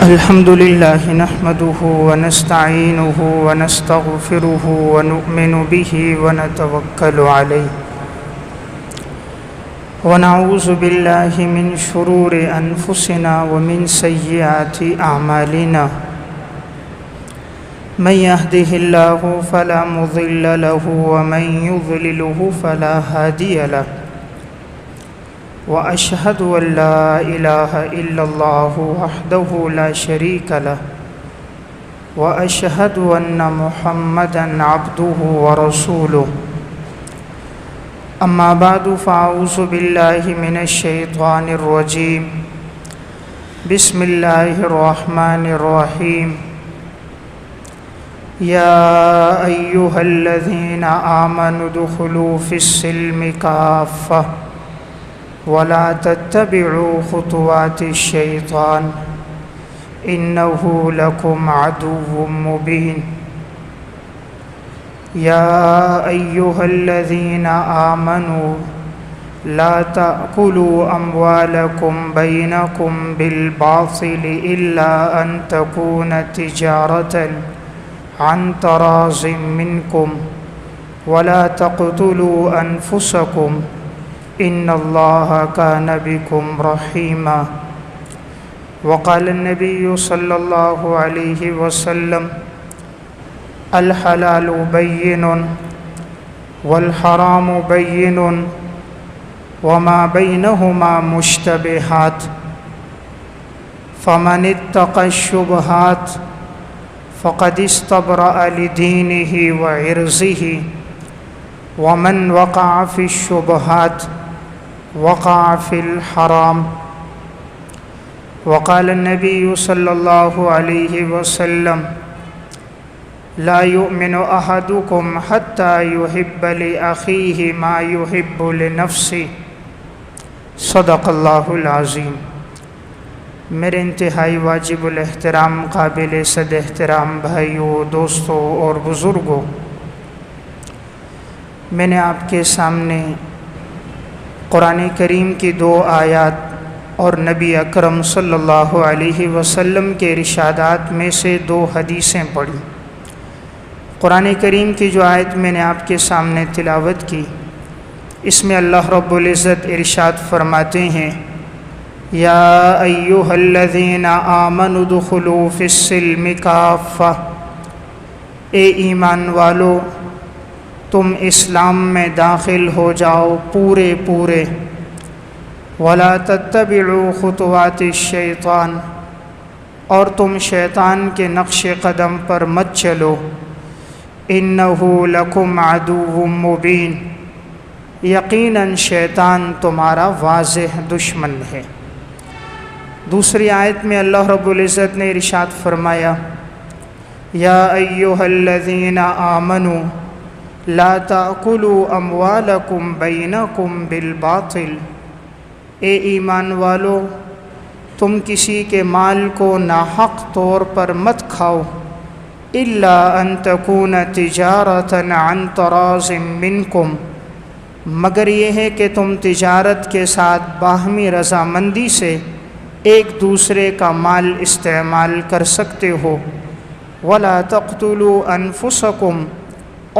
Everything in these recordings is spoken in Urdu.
الحمد لله نحمده ونستعينه ونستغفره ونؤمن به ونتوكل عليه ونعوذ بالله من شرور أنفسنا ومن سيئات أعمالنا من يهده الله فلا مضل له ومن يضلله فلا هادي له وأشهد أن لا إله إلا الله وحده لا شريك له وأشهد أن محمدًا عبده ورسوله أما بعد فأعوذ بالله من الشيطان الرجيم بسم الله الرحمن الرحيم يا أيها الذين آمنوا ادخلوا في السلم كافة ولا تتبعوا خطوات الشيطان إنه لكم عدو مبين يا أيها الذين آمنوا لا تأكلوا أموالكم بينكم بالباطل إلا أن تكون تجارة عن تراض منكم ولا تقتلوا أنفسكم إن الله كان بكم رحيما وقال النبي صلى الله عليه وسلم الحلال بين والحرام بين وما بينهما مشتبهات فمن اتقى الشبهات فقد استبرأ لدينه وعرضه ومن وقع في الشبهات وقع في الحرام وقال النبي صلى الله عليه وسلم لا يؤمن أحدكم حتى يحب لأخيه ما يحب لنفسه صدق اللہ العظیم۔ میرے انتہائی واجب الاحترام قابل صد احترام بھائیوں، دوستوں اور بزرگوں، میں نے آپ کے سامنے قرآن کریم کی 2 آیات اور نبی اکرم صلی اللہ علیہ وسلم کے ارشادات میں سے 2 حدیثیں پڑھی۔ قرآن کریم کی جو آیت میں نے آپ کے سامنے تلاوت کی، اس میں اللہ رب العزت ارشاد فرماتے ہیں یا ایھا الذین آمنوا ادخلوا فی السلم کافۃ، اے ایمان والو تم اسلام میں داخل ہو جاؤ پورے پورے، ولا تتبعوا خطوات الشیطان، اور تم شیطان کے نقش قدم پر مت چلو، انہ لکم عدو مبین، یقیناً شیطان تمہارا واضح دشمن ہے۔ دوسری آیت میں اللہ رب العزت نے ارشاد فرمایا یا ایھا الذین آمنوا لا تأکلوا اموالکم بینکم بالباطل، اے ایمان والو تم کسی کے مال کو ناحق طور پر مت کھاؤ، الا ان تکون تجارۃ عن تراض منکم، مگر یہ ہے کہ تم تجارت کے ساتھ باہمی رضامندی سے ایک دوسرے کا مال استعمال کر سکتے ہو، ولا تقتلوا انفسکم،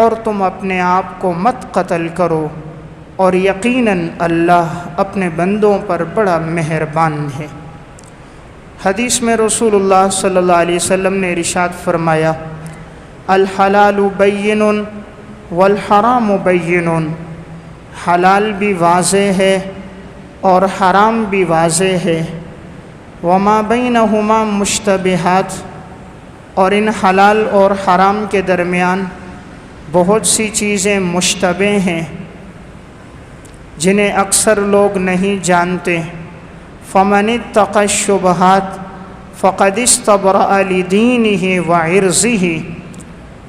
اور تم اپنے آپ کو مت قتل کرو، اور یقیناً اللہ اپنے بندوں پر بڑا مہربان ہے۔ حدیث میں رسول اللہ صلی اللہ علیہ وسلم نے ارشاد فرمایا الحلال بین والحرام بین، حلال بھی واضح ہے اور حرام بھی واضح ہے، وما بینہما مشتبہات، اور ان حلال اور حرام کے درمیان بہت سی چیزیں مشتبہ ہیں جنہیں اکثر لوگ نہیں جانتے، فمن اتقى الشبہات فقد استبرأ لدینہ وعرضہ،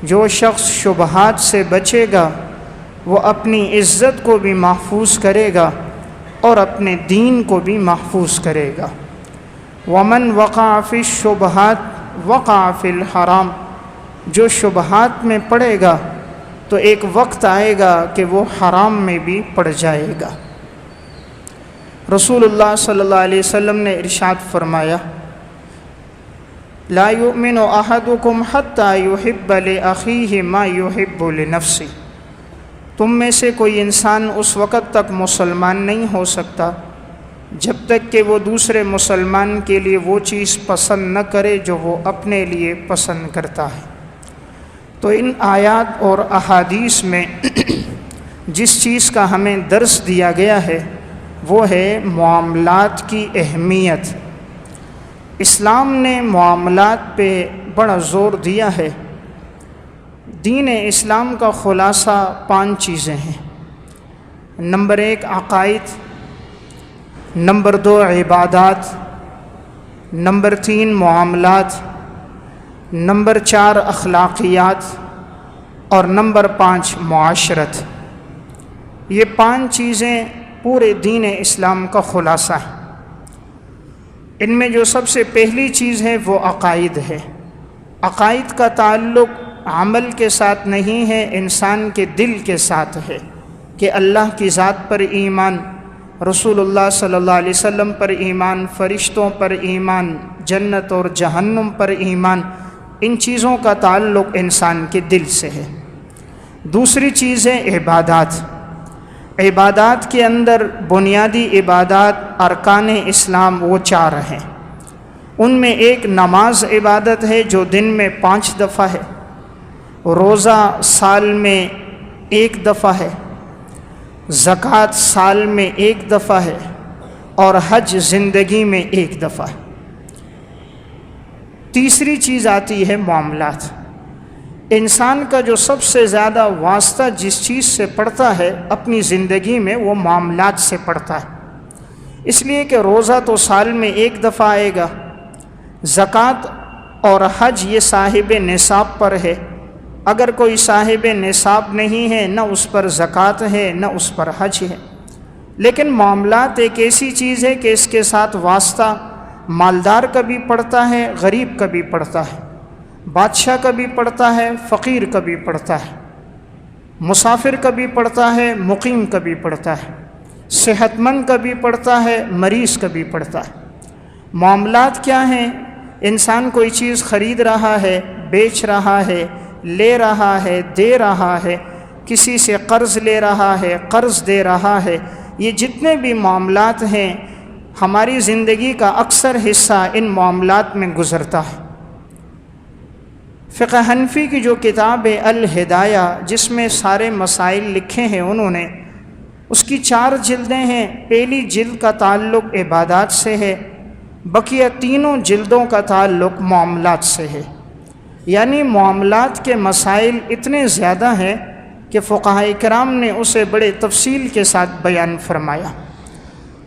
جو شخص شبہات سے بچے گا وہ اپنی عزت کو بھی محفوظ کرے گا اور اپنے دین کو بھی محفوظ کرے گا، ومن وقع فی الشبہات وقع فی الحرام، جو شبہات میں پڑے گا تو ایک وقت آئے گا کہ وہ حرام میں بھی پڑ جائے گا۔ رسول اللہ صلی اللہ علیہ وسلم نے ارشاد فرمایا لا یؤمن احدکم حتی یحب لأخیہ ما یحب لنفسہ، تم میں سے کوئی انسان اس وقت تک مسلمان نہیں ہو سکتا جب تک کہ وہ دوسرے مسلمان کے لیے وہ چیز پسند نہ کرے جو وہ اپنے لیے پسند کرتا ہے۔ تو ان آیات اور احادیث میں جس چیز کا ہمیں درس دیا گیا ہے وہ ہے معاملات کی اہمیت۔ اسلام نے معاملات پہ بڑا زور دیا ہے۔ دین اسلام کا خلاصہ 5 چیزیں ہیں۔ نمبر 1 عقائد، نمبر 2 عبادات، نمبر 3 معاملات، نمبر 4 اخلاقیات اور نمبر 5 معاشرت۔ یہ 5 چیزیں پورے دین اسلام کا خلاصہ ہے۔ ان میں جو سب سے پہلی چیز ہے وہ عقائد ہے۔ عقائد کا تعلق عمل کے ساتھ نہیں ہے، انسان کے دل کے ساتھ ہے، کہ اللہ کی ذات پر ایمان، رسول اللہ صلی اللہ علیہ وسلم پر ایمان، فرشتوں پر ایمان، جنت اور جہنم پر ایمان، ان چیزوں کا تعلق انسان کے دل سے ہے۔ دوسری چیز ہے عبادات۔ عبادات کے اندر بنیادی عبادات ارکان اسلام وہ 4 ہیں۔ ان میں ایک نماز عبادت ہے جو دن میں 5 دفعہ ہے، روزہ سال میں 1 دفعہ ہے، زکوٰۃ سال میں 1 دفعہ ہے، اور حج زندگی میں 1 دفعہ ہے۔ تیسری چیز آتی ہے معاملات۔ انسان کا جو سب سے زیادہ واسطہ جس چیز سے پڑتا ہے اپنی زندگی میں وہ معاملات سے پڑتا ہے، اس لیے کہ روزہ تو سال میں 1 دفعہ آئے گا، زکوٰۃ اور حج یہ صاحب نصاب پر ہے، اگر کوئی صاحب نصاب نہیں ہے نہ اس پر زکوٰۃ ہے نہ اس پر حج ہے۔ لیکن معاملات ایک ایسی چیز ہے کہ اس کے ساتھ واسطہ مالدار کا بھی پڑتا ہے، غریب کا بھی پڑتا ہے، بادشاہ کا بھی پڑتا ہے، فقیر کا بھی پڑتا ہے، مسافر کا بھی پڑتا ہے، مقیم کا بھی پڑتا ہے، صحت مند کا بھی پڑتا ہے، مریض کا بھی پڑتا ہے۔ معاملات کیا ہیں؟ انسان کوئی چیز خرید رہا ہے، بیچ رہا ہے، لے رہا ہے، دے رہا ہے، کسی سے قرض لے رہا ہے، قرض دے رہا ہے، یہ جتنے بھی معاملات ہیں ہماری زندگی کا اکثر حصہ ان معاملات میں گزرتا ہے۔ فقہ حنفی کی جو کتاب ہے الہدایہ، جس میں سارے مسائل لکھے ہیں انہوں نے، اس کی 4 جلدیں ہیں۔ پہلی جلد کا تعلق عبادات سے ہے، بقیہ تینوں جلدوں کا تعلق معاملات سے ہے۔ یعنی معاملات کے مسائل اتنے زیادہ ہیں کہ فقہاء کرام نے اسے بڑے تفصیل کے ساتھ بیان فرمایا،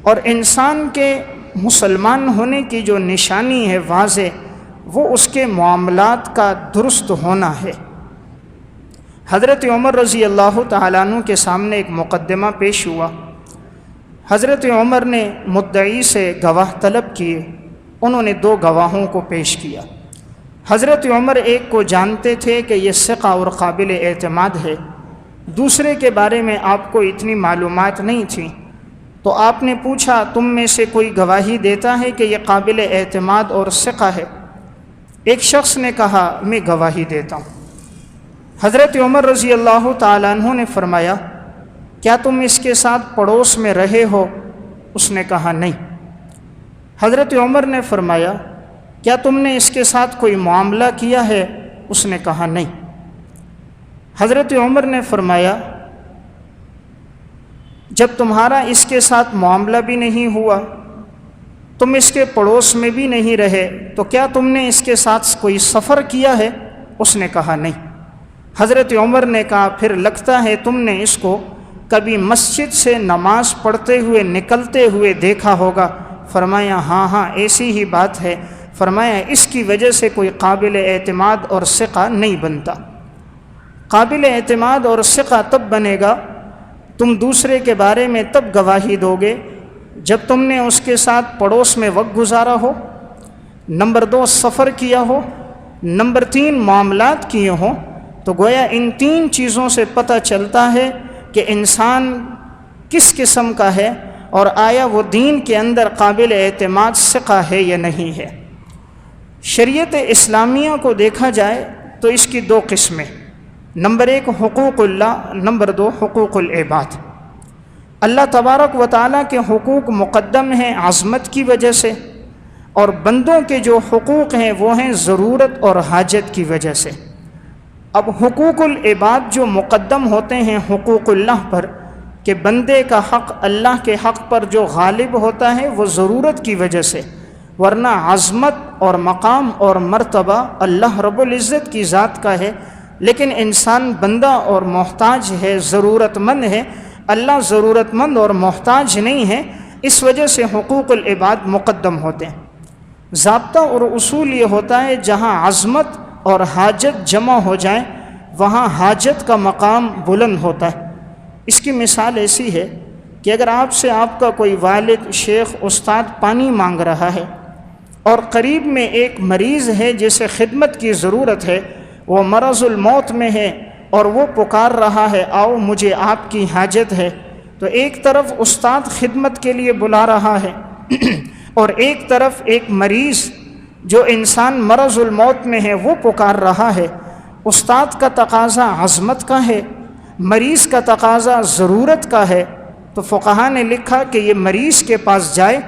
اور انسان کے مسلمان ہونے کی جو نشانی ہے واضح، وہ اس کے معاملات کا درست ہونا ہے۔ حضرت عمر رضی اللہ تعالیٰ عنہ کے سامنے ایک مقدمہ پیش ہوا۔ حضرت عمر نے مدعی سے گواہ طلب کیے، انہوں نے 2 گواہوں کو پیش کیا۔ حضرت عمر ایک کو جانتے تھے کہ یہ ثقہ اور قابل اعتماد ہے، دوسرے کے بارے میں آپ کو اتنی معلومات نہیں تھیں، تو آپ نے پوچھا تم میں سے کوئی گواہی دیتا ہے کہ یہ قابل اعتماد اور ثقہ ہے؟ ایک شخص نے کہا میں گواہی دیتا ہوں۔ حضرت عمر رضی اللہ تعالیٰ عنہ نے فرمایا کیا تم اس کے ساتھ پڑوس میں رہے ہو؟ اس نے کہا نہیں۔ حضرت عمر نے فرمایا کیا تم نے اس کے ساتھ کوئی معاملہ کیا ہے؟ اس نے کہا نہیں۔ حضرت عمر نے فرمایا جب تمہارا اس کے ساتھ معاملہ بھی نہیں ہوا، تم اس کے پڑوس میں بھی نہیں رہے، تو کیا تم نے اس کے ساتھ کوئی سفر کیا ہے؟ اس نے کہا نہیں۔ حضرت عمر نے کہا پھر لگتا ہے تم نے اس کو کبھی مسجد سے نماز پڑھتے ہوئے نکلتے ہوئے دیکھا ہوگا۔ فرمایا ہاں ایسی ہی بات ہے۔ فرمایا اس کی وجہ سے کوئی قابل اعتماد اور ثقہ نہیں بنتا۔ قابل اعتماد اور ثقہ تب بنے گا، تم دوسرے کے بارے میں تب گواہی دو گے جب تم نے اس کے ساتھ پڑوس میں وقت گزارا ہو، نمبر 2 سفر کیا ہو، نمبر 3 معاملات کیے ہوں۔ تو گویا ان 3 چیزوں سے پتہ چلتا ہے کہ انسان کس قسم کا ہے اور آیا وہ دین کے اندر قابل اعتماد ثقہ ہے یا نہیں ہے۔ شریعت اسلامیہ کو دیکھا جائے تو اس کی دو قسمیں، نمبر ایک حقوق اللہ، نمبر دو حقوق العباد۔ اللہ تبارک و تعالیٰ کے حقوق مقدم ہیں عظمت کی وجہ سے، اور بندوں کے جو حقوق ہیں وہ ہیں ضرورت اور حاجت کی وجہ سے۔ اب حقوق العباد جو مقدم ہوتے ہیں حقوق اللہ پر، کہ بندے کا حق اللہ کے حق پر جو غالب ہوتا ہے وہ ضرورت کی وجہ سے، ورنہ عظمت اور مقام اور مرتبہ اللہ رب العزت کی ذات کا ہے، لیکن انسان بندہ اور محتاج ہے، ضرورت مند ہے، اللہ ضرورت مند اور محتاج نہیں ہے، اس وجہ سے حقوق العباد مقدم ہوتے ہیں۔ ضابطہ اور اصول یہ ہوتا ہے جہاں عظمت اور حاجت جمع ہو جائیں وہاں حاجت کا مقام بلند ہوتا ہے۔ اس کی مثال ایسی ہے کہ اگر آپ سے آپ کا کوئی والد، شیخ، استاد پانی مانگ رہا ہے اور قریب میں ایک مریض ہے جسے خدمت کی ضرورت ہے، وہ مرض الموت میں ہے اور وہ پکار رہا ہے آؤ مجھے آپ کی حاجت ہے، تو ایک طرف استاد خدمت کے لیے بلا رہا ہے اور ایک طرف ایک مریض جو انسان مرض الموت میں ہے وہ پکار رہا ہے۔ استاد کا تقاضا عظمت کا ہے، مریض کا تقاضا ضرورت کا ہے، تو فقہا نے لکھا کہ یہ مریض کے پاس جائے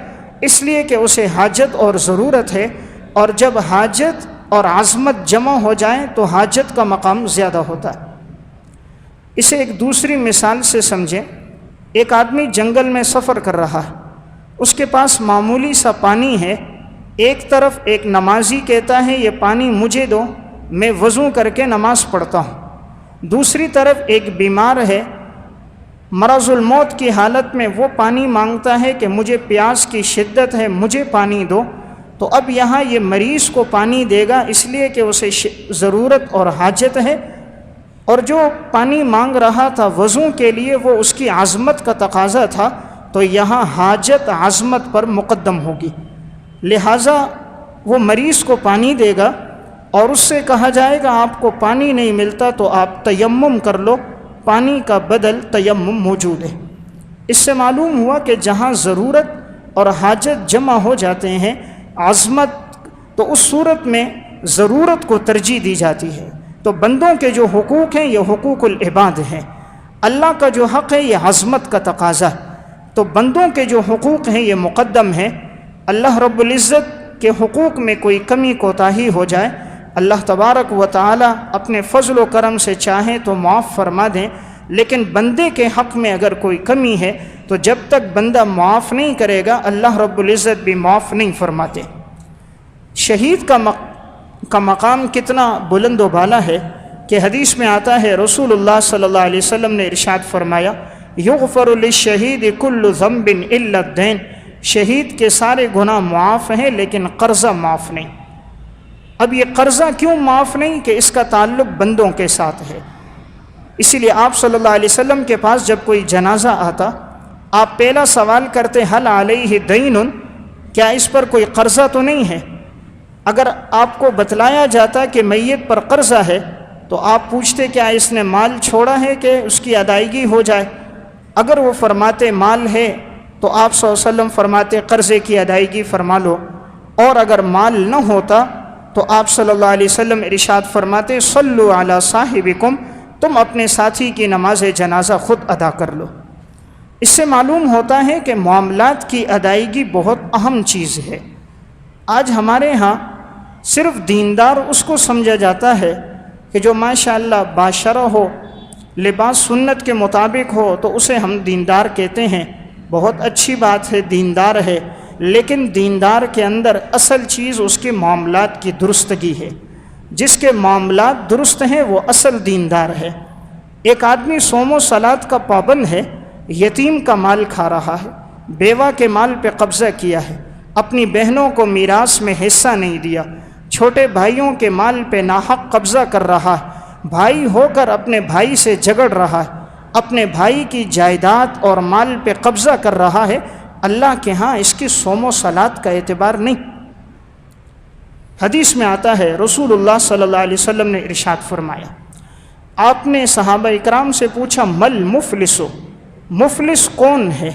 اس لیے کہ اسے حاجت اور ضرورت ہے، اور جب حاجت اور عظمت جمع ہو جائیں تو حاجت کا مقام زیادہ ہوتا ہے۔ اسے ایک دوسری مثال سے سمجھیں۔ ایک آدمی جنگل میں سفر کر رہا ہے، اس کے پاس معمولی سا پانی ہے، ایک طرف ایک نمازی کہتا ہے یہ پانی مجھے دو، میں وضو کر کے نماز پڑھتا ہوں، دوسری طرف ایک بیمار ہے مرض الموت کی حالت میں، وہ پانی مانگتا ہے کہ مجھے پیاس کی شدت ہے مجھے پانی دو، تو اب یہاں یہ مریض کو پانی دے گا اس لیے کہ اسے ضرورت اور حاجت ہے، اور جو پانی مانگ رہا تھا وضو کے لیے وہ اس کی عظمت کا تقاضا تھا، تو یہاں حاجت عظمت پر مقدم ہوگی، لہٰذا وہ مریض کو پانی دے گا اور اس سے کہا جائے گا آپ کو پانی نہیں ملتا تو آپ تیمم کر لو، پانی کا بدل تیمم موجود ہے۔ اس سے معلوم ہوا کہ جہاں ضرورت اور حاجت جمع ہو جاتے ہیں عظمت، تو اس صورت میں ضرورت کو ترجیح دی جاتی ہے۔ تو بندوں کے جو حقوق ہیں یہ حقوق العباد ہیں، اللہ کا جو حق ہے یہ عظمت کا تقاضا ہے، تو بندوں کے جو حقوق ہیں یہ مقدم ہیں۔ اللہ رب العزت کے حقوق میں کوئی کمی کوتاہی ہو جائے، اللہ تبارک و تعالی اپنے فضل و کرم سے چاہیں تو معاف فرما دیں، لیکن بندے کے حق میں اگر کوئی کمی ہے تو جب تک بندہ معاف نہیں کرے گا اللہ رب العزت بھی معاف نہیں فرماتے۔ شہید کا مقام کتنا بلند و بالا ہے کہ حدیث میں آتا ہے رسول اللہ صلی اللہ علیہ وسلم نے ارشاد فرمایا یغفر للشہید کل ذنب الا الدین، شہید کے سارے گناہ معاف ہیں لیکن قرضہ معاف نہیں۔ اب یہ قرضہ کیوں معاف نہیں؟ کہ اس کا تعلق بندوں کے ساتھ ہے، اسی لیے آپ صلی اللہ علیہ وسلم کے پاس جب کوئی جنازہ آتا آپ پہلا سوال کرتے حل علیہ دین، کیا اس پر کوئی قرضہ تو نہیں ہے؟ اگر آپ کو بتلایا جاتا کہ میت پر قرضہ ہے تو آپ پوچھتے کیا اس نے مال چھوڑا ہے کہ اس کی ادائیگی ہو جائے؟ اگر وہ فرماتے مال ہے تو آپ صلی اللہ علیہ وسلم فرماتے قرضے کی ادائیگی فرما لو، اور اگر مال نہ ہوتا تو آپ صلی اللہ علیہ وسلم ارشاد فرماتے صلو علی صاحبکم، تم اپنے ساتھی کی نماز جنازہ خود ادا کر لو۔ اس سے معلوم ہوتا ہے کہ معاملات کی ادائیگی بہت اہم چیز ہے۔ آج ہمارے ہاں صرف دیندار اس کو سمجھا جاتا ہے کہ جو ماشاءاللہ باشرہ ہو، لباس سنت کے مطابق ہو تو اسے ہم دیندار کہتے ہیں، بہت اچھی بات ہے دیندار ہے، لیکن دیندار کے اندر اصل چیز اس کے معاملات کی درستگی ہے، جس کے معاملات درست ہیں وہ اصل دیندار ہے۔ ایک آدمی صوم و صلات کا پابند ہے، یتیم کا مال کھا رہا ہے، بیوہ کے مال پہ قبضہ کیا ہے، اپنی بہنوں کو میراث میں حصہ نہیں دیا، چھوٹے بھائیوں کے مال پہ ناحق قبضہ کر رہا ہے، بھائی ہو کر اپنے بھائی سے جھگڑ رہا ہے، اپنے بھائی کی جائیداد اور مال پہ قبضہ کر رہا ہے، اللہ کے ہاں اس کی صوم و صلات کا اعتبار نہیں۔ حدیث میں آتا ہے رسول اللہ صلی اللہ علیہ وسلم نے ارشاد فرمایا، آپ نے صحابہ اکرام سے پوچھا مل مفلسو، مفلس کون ہے؟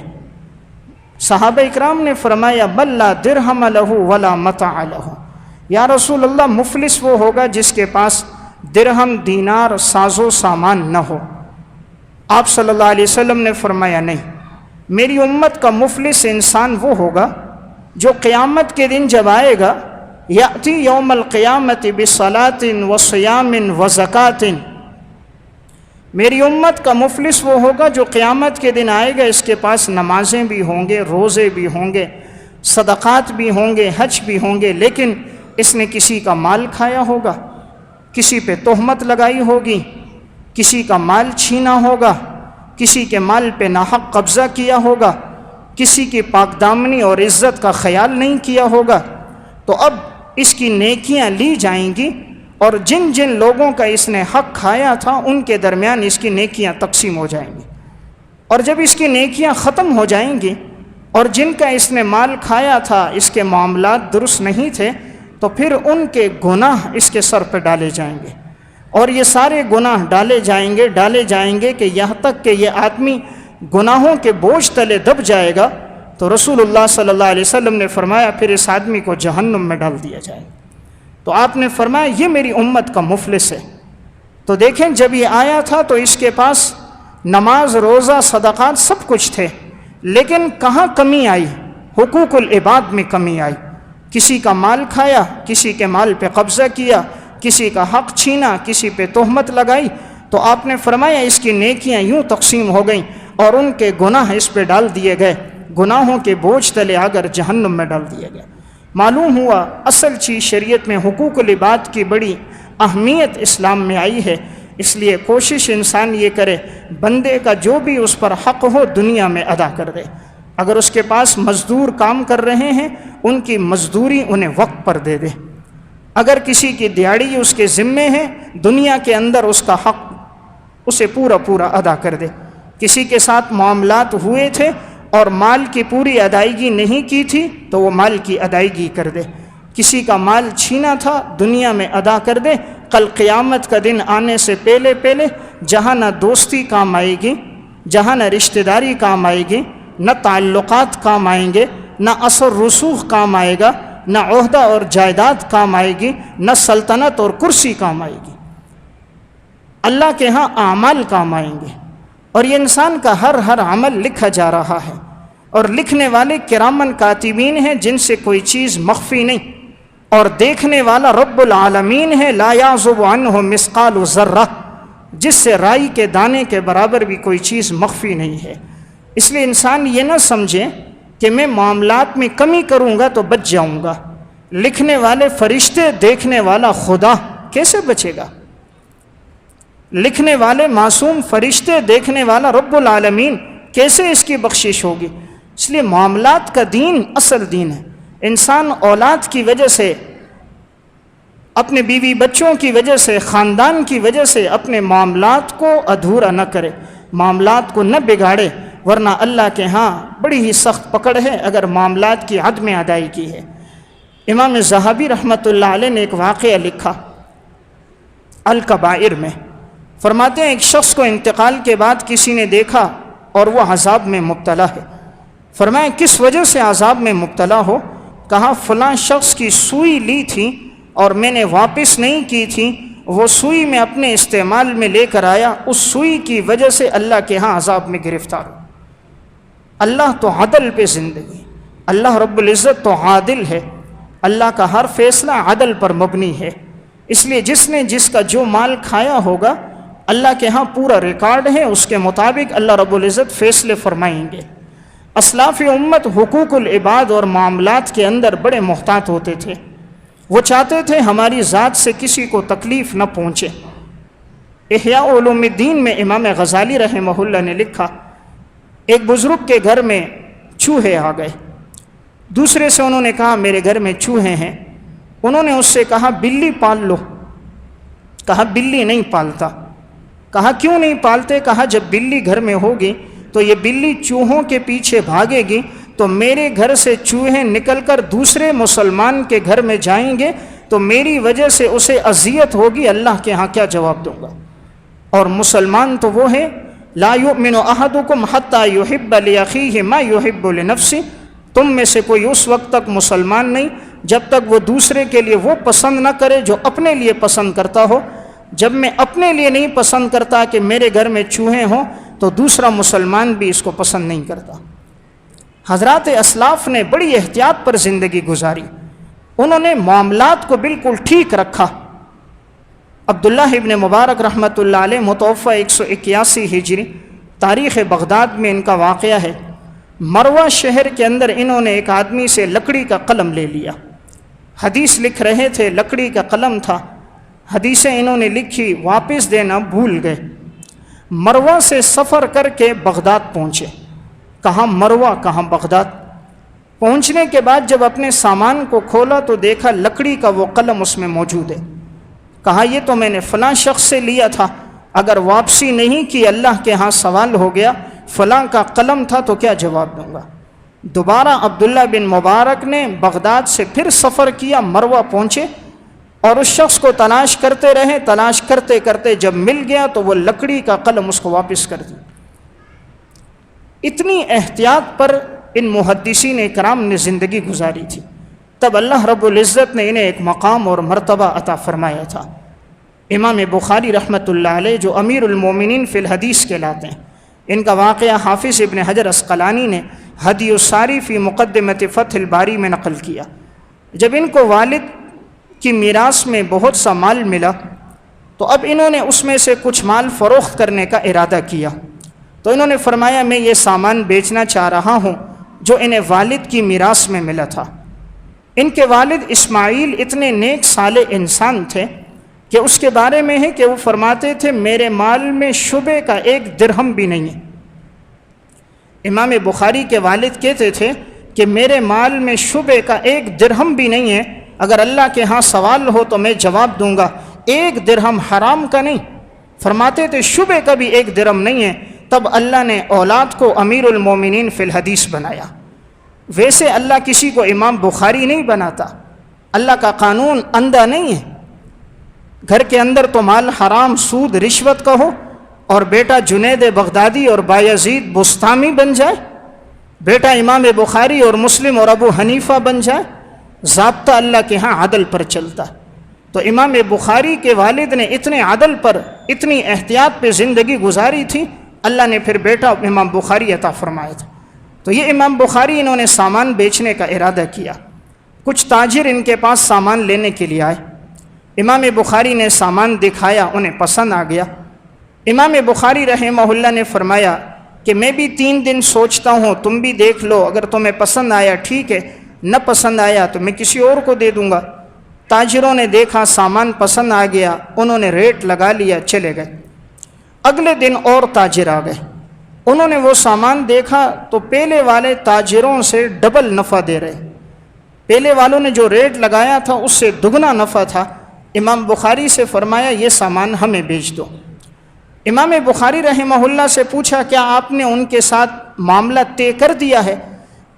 صحابہ اکرام نے فرمایا من لا درہم لہ ولا متاع لہ، یا رسول اللہ مفلس وہ ہوگا جس کے پاس درہم دینار ساز و سامان نہ ہو۔ آپ صلی اللہ علیہ وسلم نے فرمایا نہیں، میری امت کا مفلس انسان وہ ہوگا جو قیامت کے دن جب آئے گا، یأتی یوم القیامت بصلاۃ وصیام وزکوٰۃ، میری امت کا مفلس وہ ہوگا جو قیامت کے دن آئے گا، اس کے پاس نمازیں بھی ہوں گے، روزے بھی ہوں گے، صدقات بھی ہوں گے، حج بھی ہوں گے، لیکن اس نے کسی کا مال کھایا ہوگا، کسی پہ تہمت لگائی ہوگی، کسی کا مال چھینا ہوگا، کسی کے مال پہ ناحق قبضہ کیا ہوگا، کسی کی پاک دامنی اور عزت کا خیال نہیں کیا ہوگا، تو اب اس کی نیکیاں لی جائیں گی، اور جن جن لوگوں کا اس نے حق کھایا تھا ان کے درمیان اس کی نیکیاں تقسیم ہو جائیں گی، اور جب اس کی نیکیاں ختم ہو جائیں گی اور جن کا اس نے مال کھایا تھا اس کے معاملات درست نہیں تھے، تو پھر ان کے گناہ اس کے سر پہ ڈالے جائیں گے، اور یہ سارے گناہ ڈالے جائیں گے کہ یہاں تک کہ یہ آدمی گناہوں کے بوجھ تلے دب جائے گا، تو رسول اللہ صلی اللہ علیہ وسلم نے فرمایا پھر اس آدمی کو جہنم میں ڈال دیا جائے گا۔ تو آپ نے فرمایا یہ میری امت کا مفلس ہے۔ تو دیکھیں جب یہ آیا تھا تو اس کے پاس نماز، روزہ، صدقات سب کچھ تھے، لیکن کہاں کمی آئی؟ حقوق العباد میں کمی آئی، کسی کا مال کھایا، کسی کے مال پہ قبضہ کیا، کسی کا حق چھینا، کسی پہ تہمت لگائی، تو آپ نے فرمایا اس کی نیکیاں یوں تقسیم ہو گئیں اور ان کے گناہ اس پہ ڈال دیے گئے، گناہوں کے بوجھ تلے اگر جہنم میں ڈال دیے گئے۔ معلوم ہوا اصل چیز شریعت میں حقوق العباد کی بڑی اہمیت اسلام میں آئی ہے، اس لیے کوشش انسان یہ کرے بندے کا جو بھی اس پر حق ہو دنیا میں ادا کر دے۔ اگر اس کے پاس مزدور کام کر رہے ہیں ان کی مزدوری انہیں وقت پر دے دے، اگر کسی کی دیہڑی اس کے ذمے ہے دنیا کے اندر اس کا حق اسے پورا ادا کر دے۔ کسی کے ساتھ معاملات ہوئے تھے اور مال کی پوری ادائیگی نہیں کی تھی تو وہ مال کی ادائیگی کر دے، کسی کا مال چھینا تھا دنیا میں ادا کر دے، کل قیامت کا دن آنے سے پہلے جہاں نہ دوستی کام آئے گی، جہاں نہ رشتہ داری کام آئے گی، نہ تعلقات کام آئیں گے، نہ اثر رسوخ کام آئے گا، نہ عہدہ اور جائیداد کام آئے گی، نہ سلطنت اور کرسی کام آئے گی، اللہ کے ہاں اعمال کام آئیں گے۔ اور یہ انسان کا ہر عمل لکھا جا رہا ہے، اور لکھنے والے کرامن کاتبین ہیں جن سے کوئی چیز مخفی نہیں، اور دیکھنے والا رب العالمین ہے، لا یعزب عنہ مثقال ذرہ، جس سے رائی کے دانے کے برابر بھی کوئی چیز مخفی نہیں ہے۔ اس لیے انسان یہ نہ سمجھے کہ میں معاملات میں کمی کروں گا تو بچ جاؤں گا، لکھنے والے فرشتے، دیکھنے والا خدا، کیسے بچے گا؟ لکھنے والے معصوم فرشتے، دیکھنے والا رب العالمین، کیسے اس کی بخشش ہوگی؟ اس لیے معاملات کا دین اصل دین ہے۔ انسان اولاد کی وجہ سے، اپنے بیوی بچوں کی وجہ سے، خاندان کی وجہ سے اپنے معاملات کو ادھورا نہ کرے، معاملات کو نہ بگاڑے، ورنہ اللہ کے ہاں بڑی ہی سخت پکڑ ہے اگر معاملات کی عدم ادائیگی ہے۔ امام ذہبی رحمۃ اللہ علیہ نے ایک واقعہ لکھا الکبائر میں، فرماتے ہیں ایک شخص کو انتقال کے بعد کسی نے دیکھا اور وہ عذاب میں مبتلا ہے۔ فرمایا کس وجہ سے عذاب میں مبتلا ہو؟ کہا فلاں شخص کی سوئی لی تھی اور میں نے واپس نہیں کی تھی، وہ سوئی میں اپنے استعمال میں لے کر آیا، اس سوئی کی وجہ سے اللہ کے ہاں عذاب میں گرفتار ہو۔ اللہ تو عدل پہ زندگی، اللہ رب العزت تو عادل ہے، اللہ کا ہر فیصلہ عدل پر مبنی ہے، اس لیے جس نے جس کا جو مال کھایا ہوگا اللہ کے ہاں پورا ریکارڈ ہے، اس کے مطابق اللہ رب العزت فیصلے فرمائیں گے۔ اسلاف امت حقوق العباد اور معاملات کے اندر بڑے محتاط ہوتے تھے، وہ چاہتے تھے ہماری ذات سے کسی کو تکلیف نہ پہنچے۔ احیاء علوم الدین میں امام غزالی رحمہ اللہ نے لکھا ایک بزرگ کے گھر میں چوہے آ گئے، دوسرے سے انہوں نے کہا میرے گھر میں چوہے ہیں، انہوں نے اس سے کہا بلی پال لو، کہا بلی نہیں پالتا، کہا کیوں نہیں پالتے؟ کہا جب بلی گھر میں ہوگی تو یہ بلی چوہوں کے پیچھے بھاگے گی تو میرے گھر سے چوہے نکل کر دوسرے مسلمان کے گھر میں جائیں گے تو میری وجہ سے اسے اذیت ہوگی، اللہ کے ہاں کیا جواب دوں گا؟ اور مسلمان تو وہ ہے لا یؤمن احدکم حتی یحب لاخیہ ما یحب لنفسہ، تم میں سے کوئی اس وقت تک مسلمان نہیں جب تک وہ دوسرے کے لیے وہ پسند نہ کرے جو اپنے لیے پسند کرتا ہو۔ جب میں اپنے لیے نہیں پسند کرتا کہ میرے گھر میں چوہے ہوں تو دوسرا مسلمان بھی اس کو پسند نہیں کرتا۔ حضرات اسلاف نے بڑی احتیاط پر زندگی گزاری، انہوں نے معاملات کو بالکل ٹھیک رکھا۔ عبداللہ ابن مبارک رحمۃ اللہ علیہ متوفہ 181 ہجری، تاریخ بغداد میں ان کا واقعہ ہے۔ مروہ شہر کے اندر انہوں نے ایک آدمی سے لکڑی کا قلم لے لیا، حدیث لکھ رہے تھے، لکڑی کا قلم تھا، حدیثیں انہوں نے لکھی، واپس دینا بھول گئے۔ مروہ سے سفر کر کے بغداد پہنچے، کہاں مروہ کہاں بغداد۔ پہنچنے کے بعد جب اپنے سامان کو کھولا تو دیکھا لکڑی کا وہ قلم اس میں موجود ہے۔ کہا یہ تو میں نے فلاں شخص سے لیا تھا، اگر واپسی نہیں کی اللہ کے ہاں سوال ہو گیا فلاں کا قلم تھا تو کیا جواب دوں گا۔ دوبارہ عبداللہ بن مبارک نے بغداد سے پھر سفر کیا، مروہ پہنچے اور اس شخص کو تلاش کرتے رہے، تلاش کرتے کرتے جب مل گیا تو وہ لکڑی کا قلم اس کو واپس کر دیا۔ اتنی احتیاط پر ان محدثین اکرام نے زندگی گزاری تھی، تب اللہ رب العزت نے انہیں ایک مقام اور مرتبہ عطا فرمایا تھا۔ امام بخاری رحمۃ اللہ علیہ جو امیر المومنین فی الحدیث کہلاتے ہیں، ان کا واقعہ حافظ ابن حجر عسقلانی نے ہدی الساری فی مقدمۃ فتح الباری میں نقل کیا۔ جب ان کو والد کی میراث میں بہت سا مال ملا تو اب انہوں نے اس میں سے کچھ مال فروخت کرنے کا ارادہ کیا، تو انہوں نے فرمایا میں یہ سامان بیچنا چاہ رہا ہوں جو انہیں والد کی میراث میں ملا تھا۔ ان کے والد اسماعیل اتنے نیک صالح انسان تھے کہ اس کے بارے میں ہے کہ وہ فرماتے تھے میرے مال میں شبے کا ایک درہم بھی نہیں ہے۔ امام بخاری کے والد کہتے تھے کہ میرے مال میں شبے کا ایک درہم بھی نہیں ہے، اگر اللہ کے ہاں سوال ہو تو میں جواب دوں گا، ایک درہم حرام کا نہیں۔ فرماتے تھے شبے کا بھی ایک درہم نہیں ہے۔ تب اللہ نے اولاد کو امیر المومنین فی الحدیث بنایا۔ ویسے اللہ کسی کو امام بخاری نہیں بناتا، اللہ کا قانون اندھا نہیں ہے۔ گھر کے اندر تو مال حرام، سود، رشوت کا ہو اور بیٹا جنید بغدادی اور بایزید بستامی بن جائے، بیٹا امام بخاری اور مسلم اور ابو حنیفہ بن جائے، ضابطہ اللہ کے ہاں عدل پر چلتا ہے۔ تو امام بخاری کے والد نے اتنے عدل پر، اتنی احتیاط پہ زندگی گزاری تھی، اللہ نے پھر بیٹا امام بخاری عطا فرمایا تھا۔ تو یہ امام بخاری انہوں نے سامان بیچنے کا ارادہ کیا، کچھ تاجر ان کے پاس سامان لینے کے لیے آئے، امام بخاری نے سامان دکھایا، انہیں پسند آ گیا۔ امام بخاری رحمہ اللہ نے فرمایا کہ میں بھی 3 دن سوچتا ہوں، تم بھی دیکھ لو، اگر تمہیں پسند آیا ٹھیک ہے، نہ پسند آیا تو میں کسی اور کو دے دوں گا۔ تاجروں نے دیکھا سامان پسند آ گیا، انہوں نے ریٹ لگا لیا، چلے گئے۔ اگلے دن اور تاجر آ گئے، انہوں نے وہ سامان دیکھا تو پہلے والے تاجروں سے ڈبل نفع دے رہے، پہلے والوں نے جو ریٹ لگایا تھا اس سے دگنا نفع تھا۔ امام بخاری سے فرمایا یہ سامان ہمیں بیچ دو۔ امام بخاری رحمہ اللہ سے پوچھا کیا آپ نے ان کے ساتھ معاملہ طے کر دیا ہے؟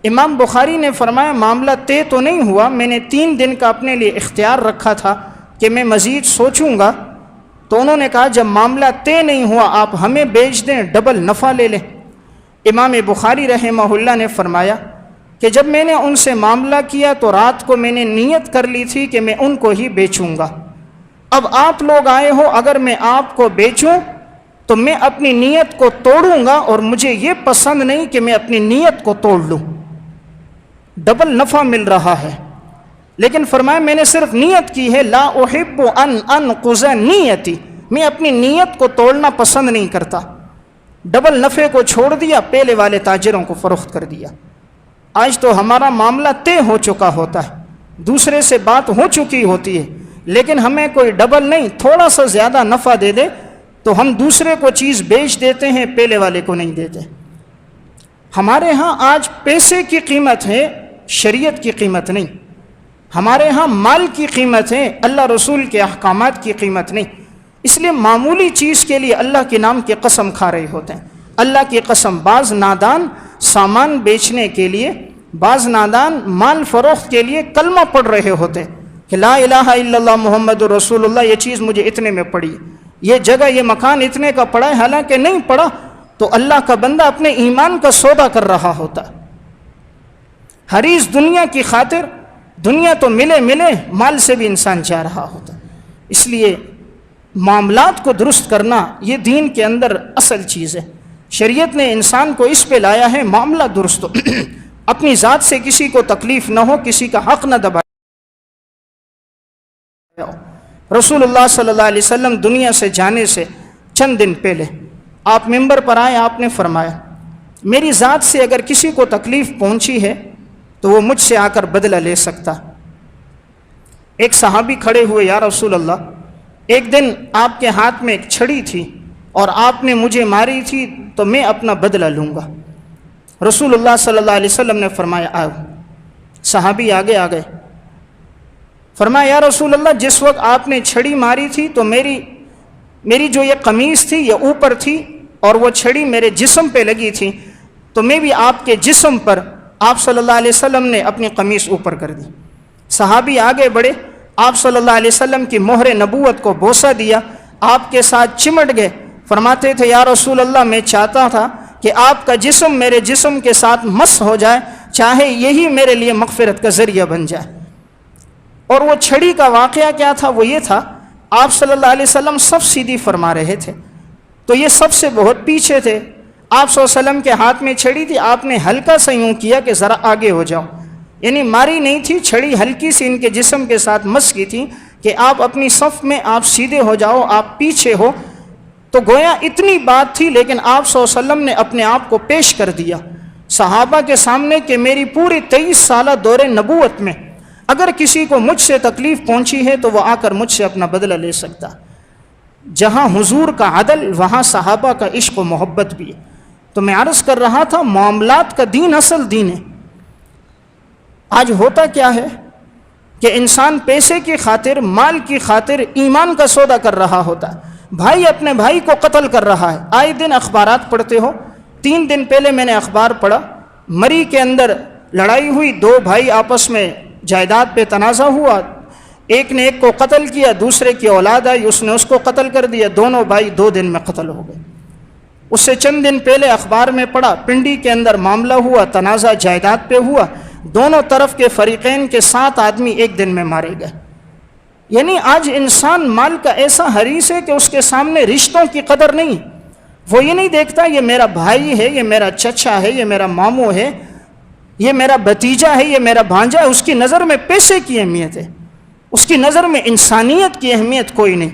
امام بخاری نے فرمایا معاملہ طے تو نہیں ہوا، میں نے 3 دن کا اپنے لیے اختیار رکھا تھا کہ میں مزید سوچوں گا۔ تو انہوں نے کہا جب معاملہ طے نہیں ہوا آپ ہمیں بیچ دیں، ڈبل نفع لے لیں۔ امام بخاری رحمہ اللہ نے فرمایا کہ جب میں نے ان سے معاملہ کیا تو رات کو میں نے نیت کر لی تھی کہ میں ان کو ہی بیچوں گا، اب آپ لوگ آئے ہو، اگر میں آپ کو بیچوں تو میں اپنی نیت کو توڑوں گا اور مجھے یہ پسند نہیں کہ میں اپنی نیت کو توڑ لوں، ڈبل نفع مل رہا ہے۔ لیکن فرمایا میں نے صرف نیت کی ہے، لا احب ان انقض نیتی، میں اپنی نیت کو توڑنا پسند نہیں کرتا۔ ڈبل نفع کو چھوڑ دیا، پہلے والے تاجروں کو فروخت کر دیا۔ آج تو ہمارا معاملہ طے ہو چکا ہوتا ہے، دوسرے سے بات ہو چکی ہوتی ہے، لیکن ہمیں کوئی ڈبل نہیں، تھوڑا سا زیادہ نفع دے دے تو ہم دوسرے کو چیز بیچ دیتے ہیں، پہلے والے کو نہیں دیتے۔ ہمارے ہاں آج پیسے کی قیمت ہے، شریعت کی قیمت نہیں۔ ہمارے ہاں مال کی قیمت ہے، اللہ رسول کے احکامات کی قیمت نہیں۔ اس لیے معمولی چیز کے لیے اللہ کے نام کی قسم کھا رہے ہوتے ہیں۔ اللہ کی قسم، بعض نادان سامان بیچنے کے لیے، بعض نادان مال فروخت کے لیے کلمہ پڑھ رہے ہوتے کہ لا الہ الا اللہ محمد رسول اللہ، یہ چیز مجھے اتنے میں پڑی، یہ جگہ یہ مکان اتنے کا پڑا ہے، حالانکہ نہیں پڑا، تو اللہ کا بندہ اپنے ایمان کا سودا کر رہا ہوتا ہے۔ حریص دنیا کی خاطر دنیا تو ملے مال سے بھی انسان چاہ رہا ہوتا. اس لیے معاملات کو درست کرنا یہ دین کے اندر اصل چیز ہے. شریعت نے انسان کو اس پہ لایا ہے معاملہ درست ہو، اپنی ذات سے کسی کو تکلیف نہ ہو، کسی کا حق نہ دبائے. رسول اللہ صلی اللہ علیہ وسلم دنیا سے جانے سے چند دن پہلے آپ ممبر پر آئے، آپ نے فرمایا میری ذات سے اگر کسی کو تکلیف پہنچی ہے تو وہ مجھ سے آ کر بدلہ لے سکتا. ایک صحابی کھڑے ہوئے، یا رسول اللہ ایک دن آپ کے ہاتھ میں ایک چھڑی تھی اور آپ نے مجھے ماری تھی تو میں اپنا بدلہ لوں گا. رسول اللہ صلی اللہ علیہ وسلم نے فرمایا آؤ. صحابی آگے آ گئے. فرمایا یا رسول اللہ جس وقت آپ نے چھڑی ماری تھی تو میری جو یہ قمیص تھی یہ اوپر تھی اور وہ چھڑی میرے جسم پہ لگی تھی، تو میں بھی آپ کے جسم پر آپ صلی اللہ علیہ وسلم نے اپنی قمیص اوپر کر دی. صحابی آگے بڑھے، آپ صلی اللہ علیہ وسلم کی مہر نبوت کو بوسہ دیا، آپ کے ساتھ چمٹ گئے. فرماتے تھے یا رسول اللہ میں چاہتا تھا کہ آپ کا جسم میرے جسم کے ساتھ مس ہو جائے، چاہے یہی میرے لیے مغفرت کا ذریعہ بن جائے. اور وہ چھڑی کا واقعہ کیا تھا؟ وہ یہ تھا آپ صلی اللہ علیہ وسلم سب سیدھی فرما رہے تھے تو یہ سب سے بہت پیچھے تھے. آپ صلی اللہ علیہ وسلم کے ہاتھ میں چھڑی تھی، آپ نے ہلکا سا یوں کیا کہ ذرا آگے ہو جاؤ، یعنی ماری نہیں تھی، چھڑی ہلکی سی ان کے جسم کے ساتھ مس کی تھی کہ آپ اپنی صف میں آپ سیدھے ہو جاؤ، آپ پیچھے ہو. تو گویا اتنی بات تھی، لیکن آپ صلی اللہ علیہ وسلم نے اپنے آپ کو پیش کر دیا صحابہ کے سامنے کہ میری پوری 23 سالہ دور نبوت میں اگر کسی کو مجھ سے تکلیف پہنچی ہے تو وہ آ کر مجھ سے اپنا بدلہ لے سکتا. جہاں حضور کا عدل وہاں صحابہ کا عشق و محبت بھی ہے. تو میں عرض کر رہا تھا معاملات کا دین اصل دین ہے. آج ہوتا کیا ہے کہ انسان پیسے کی خاطر، مال کی خاطر ایمان کا سودا کر رہا ہوتا ہے. بھائی اپنے بھائی کو قتل کر رہا ہے. آئے دن اخبارات پڑھتے ہو. 3 دن پہلے میں نے اخبار پڑھا، مری کے اندر لڑائی ہوئی، 2 بھائی آپس میں جائیداد پہ تنازع ہوا، ایک نے ایک کو قتل کیا، دوسرے کی اولاد آئی اس نے اس کو قتل کر دیا، دونوں بھائی 2 دن میں قتل ہو گئے. اس سے چند دن پہلے اخبار میں پڑھا پنڈی کے اندر معاملہ ہوا، تنازع جائیداد پہ ہوا، دونوں طرف کے فریقین کے 7 آدمی ایک دن میں مارے گئے. یعنی آج انسان مال کا ایسا حریص ہے کہ اس کے سامنے رشتوں کی قدر نہیں. وہ یہ نہیں دیکھتا یہ میرا بھائی ہے، یہ میرا چچا ہے، یہ میرا ماموں ہے، یہ میرا بھتیجا ہے، یہ میرا بھانجا ہے. اس کی نظر میں پیسے کی اہمیت ہے، اس کی نظر میں انسانیت کی اہمیت کوئی نہیں.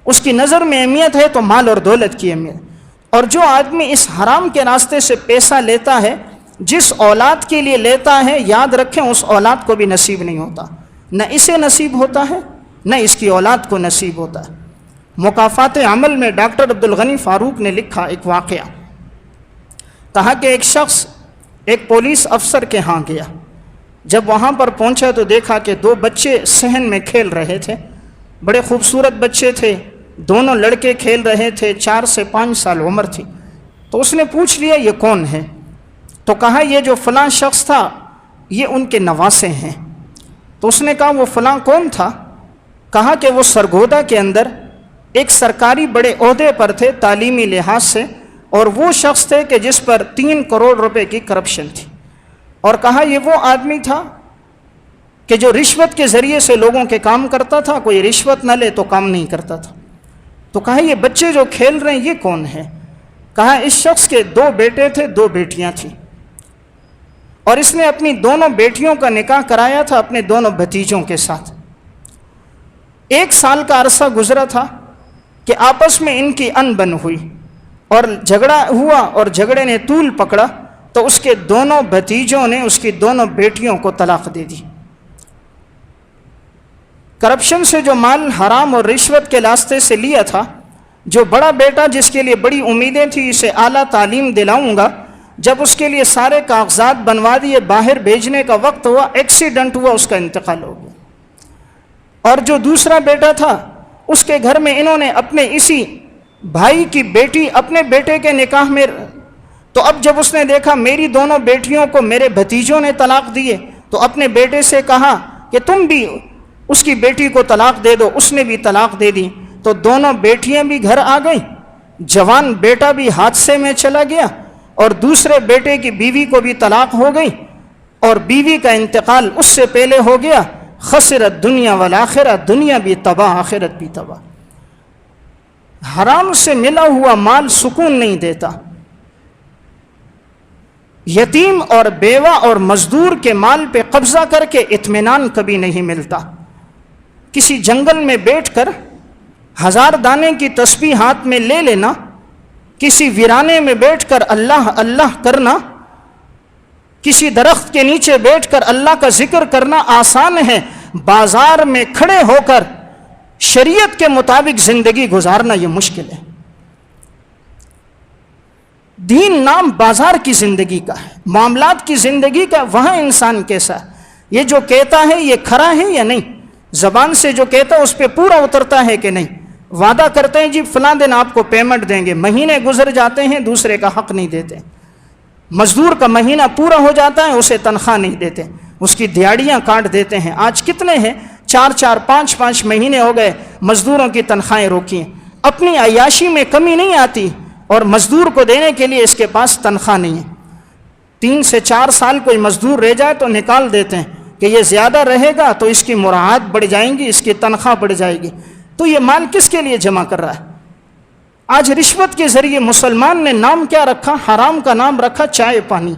اس کی نظر میں اہمیت ہے تو مال اور دولت کی اہمیت. اور جو آدمی اس حرام کے راستے سے پیسہ لیتا ہے، جس اولاد کے لیے لیتا ہے، یاد رکھیں اس اولاد کو بھی نصیب نہیں ہوتا. نہ اسے نصیب ہوتا ہے نہ اس کی اولاد کو نصیب ہوتا ہے. مکافات عمل میں ڈاکٹر عبدالغنی فاروق نے لکھا ایک واقعہ، کہا کہ ایک شخص ایک پولیس افسر کے ہاں گیا. جب وہاں پر پہنچا تو دیکھا کہ 2 بچے صحن میں کھیل رہے تھے، بڑے خوبصورت بچے تھے، دونوں لڑکے کھیل رہے تھے، 4 سے 5 سال عمر تھی. تو اس نے پوچھ لیا یہ کون ہے؟ تو کہا یہ جو فلاں شخص تھا یہ ان کے نواسے ہیں. تو اس نے کہا وہ فلاں کون تھا؟ کہا کہ وہ سرگودا کے اندر ایک سرکاری بڑے عہدے پر تھے تعلیمی لحاظ سے، اور وہ شخص تھے کہ جس پر 3 کروڑ روپے کی کرپشن تھی. اور کہا یہ وہ آدمی تھا کہ جو رشوت کے ذریعے سے لوگوں کے کام کرتا تھا، کوئی رشوت نہ لے تو کام نہیں کرتا تھا. تو کہا یہ بچے جو کھیل رہے ہیں یہ کون ہے؟ کہا اس شخص کے 2 بیٹے تھے، 2 بیٹیاں تھیں، اور اس نے اپنی دونوں بیٹیوں کا نکاح کرایا تھا اپنے دونوں بھتیجوں کے ساتھ. 1 سال کا عرصہ گزرا تھا کہ آپس میں ان کی انبن ہوئی اور جھگڑا ہوا، اور جھگڑے نے طول پکڑا تو اس کے دونوں بھتیجوں نے اس کی دونوں بیٹیوں کو طلاق دے دی. کرپشن سے جو مال حرام اور رشوت کے راستے سے لیا تھا، جو بڑا بیٹا جس کے لیے بڑی امیدیں تھی اسے اعلیٰ تعلیم دلاؤں گا، جب اس کے لیے سارے کاغذات بنوا دیے، باہر بھیجنے کا وقت ہوا، ایکسیڈنٹ ہوا، اس کا انتقال ہو گیا. اور جو دوسرا بیٹا تھا اس کے گھر میں انہوں نے اپنے اسی بھائی کی بیٹی اپنے بیٹے کے نکاح میں، تو اب جب اس نے دیکھا میری دونوں بیٹیوں کو میرے بھتیجوں نے طلاق دیے تو اپنے بیٹے سے کہا کہ تم بھی اس کی بیٹی کو طلاق دے دو. اس نے بھی طلاق دے دی. تو دونوں بیٹیاں بھی گھر آ گئیں، جوان بیٹا بھی حادثے میں چلا گیا، اور دوسرے بیٹے کی بیوی کو بھی طلاق ہو گئی. اور بیوی کا انتقال اس سے پہلے ہو گیا، خسرت دنیا والآخرہ، دنیا بھی تباہ آخرت بھی تباہ۔ حرام سے ملا ہوا مال سکون نہیں دیتا۔ یتیم اور بیوہ اور مزدور کے مال پہ قبضہ کر کے اطمینان کبھی نہیں ملتا۔ کسی جنگل میں بیٹھ کر 1000 دانے کی تسبیح ہاتھ میں لے لینا، کسی ویرانے میں بیٹھ کر اللہ اللہ کرنا، کسی درخت کے نیچے بیٹھ کر اللہ کا ذکر کرنا آسان ہے، بازار میں کھڑے ہو کر شریعت کے مطابق زندگی گزارنا یہ مشکل ہے۔ دین نام بازار کی زندگی کا ہے، معاملات کی زندگی کا، وہاں انسان کیسا ہے، یہ جو کہتا ہے یہ کھرا ہے یا نہیں، زبان سے جو کہتا ہے اس پہ پورا اترتا ہے کہ نہیں۔ وعدہ کرتے ہیں جی فلاں دن آپ کو پیمنٹ دیں گے، مہینے گزر جاتے ہیں دوسرے کا حق نہیں دیتے۔ مزدور کا مہینہ پورا ہو جاتا ہے اسے تنخواہ نہیں دیتے، اس کی دیہڑیاں کاٹ دیتے ہیں۔ آج کتنے ہیں 4 5 مہینے ہو گئے مزدوروں کی تنخواہیں روکی ہیں۔ اپنی عیاشی میں کمی نہیں آتی اور مزدور کو دینے کے لیے اس کے پاس تنخواہ نہیں ہے۔ 3 سے 4 سال کوئی مزدور رہ جائے تو نکال دیتے ہیں کہ یہ زیادہ رہے گا تو اس کی مراعات بڑھ جائیں گی، اس کی تنخواہ بڑھ جائے گی۔ تو یہ مال کس کے لیے جمع کر رہا ہے؟ آج رشوت کے ذریعے مسلمان نے نام کیا رکھا؟ حرام کا نام رکھا چائے پانی۔